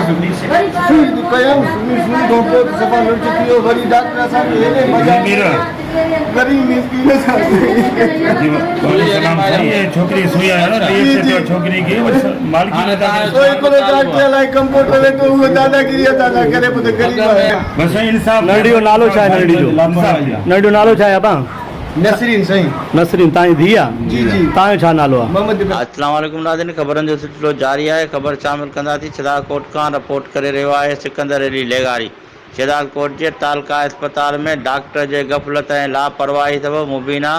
सुनी कयूं सुनी डॉक्टर सफा लड़ चुकी हो वरी डॉक्टर असांखे हेॾे मज़ा गरीब मिसकीन छोकरी सुई है ना छोकरी की मालिकी तो हिकिड़ो डॉक्टर अलाए कंप्यूटर वेठो उहो दादागिरी दादा करे पुत गरीब आहे बस इंसाफ नंढी जो नालो छा आहे नंढी जो नंढी जो नालो छा आहे अबां नसरीन सही नसरीन तव्हांजी धीउ आहे जी जी तव्हांजो छा नालो आहे मोहम्मद अस्सलाम वालेकुम नाज़रीन ख़बरनि जो सिलसिलो जारी आहे ख़बर शामिल कंदासीं शहदादकोट खां रिपोर्ट करे रहियो आहे सिकंदर अली लेगारी शहदादकोट जे तालका अस्पताल में डॉक्टर जे गफ़लत ऐं लापरवाही सबबि मुबीना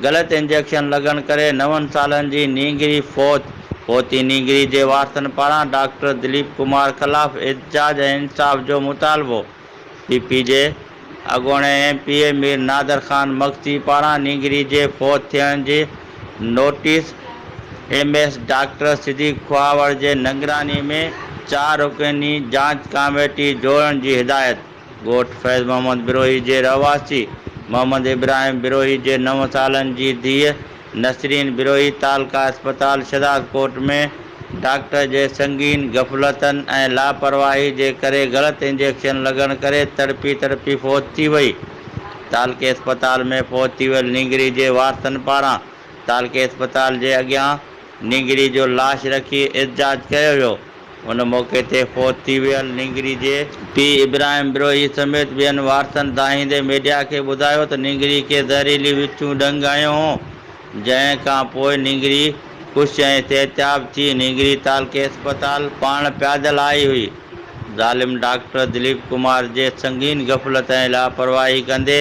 ग़लति इंजेक्शन लॻण करे 9 सालनि जी नींगरी फोती नींगरी जे वारसनि पारां डॉक्टर दिलीप कुमार ख़िलाफ़ एहतजाज ऐं इंसाफ़ जो मुतालबो पीपी जे अॻूणे MPA मीर नादर ख़ान मक्सी पारां नींगरी जे फोत थियण जी नोटिस MS डॉक्टर सिद्दीक़ खुआवड़ जे निगरानी में 4 रुकनी जांच कमेटी जोड़ण जी हिदायत ॻोठ फैज़ मोहम्मद बिरोही जे रहवासी मोहम्मद इब्राहिम बिरोही जे 9 सालनि जी धीउ नसरीन बिरोही तालका अस्पताल शहदादकोट में डॉक्टर जे संगीन गफ़लतनि ऐं लापरवाही जे करे ग़लति इंजेक्शन लॻण करे तड़पी फोत थी वई तालके अस्पताल में फोत थी वियल नींगरी जे वारसनि पारां तालके अस्पताल जे अॻियां नींगरी जो लाश रखी एहतजाज कयो वियो उन मौक़े ते फोत थी वियल नींगरी जे पीउ इब्राहिम बिरोही समेत ॿियनि वारसनि दाहींदे मीडिया खे ॿुधायो त नींगरी खे ज़हरीली विचूं डंग आयो हो जंहिं खां पोइ नींगरी कुछ ऐं सिहतयाब थी नींगरी तालके अस्पताल पाण पैदल आई हुई ज़ालिम डॉक्टर दिलीप कुमार जे संगीन गफ़लत ऐं लापरवाही कंदे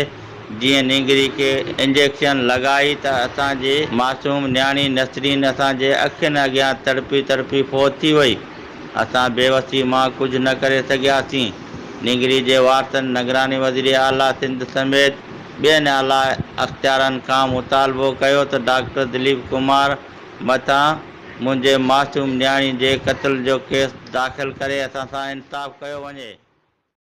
जीअं नींगरी के इंजेक्शन लगाई त असांजी मासूम न्याणी नसरीन असांजे अखियुनि अॻियां तड़पी फोत थी वई असां बेवसी मां कुझु न करे सघियासीं नींगरी जे वारसनि निगरानी वज़ीर आला सिंध समेत ॿियनि आला अख़्तियारनि खां मुतालबो कयो त डॉक्टर दिलीप कुमार मथां मुंहिंजे मासूम न्याणी जे क़त्ल जो केस दाख़िल करे असां सां इंसाफ़ कयो वञे।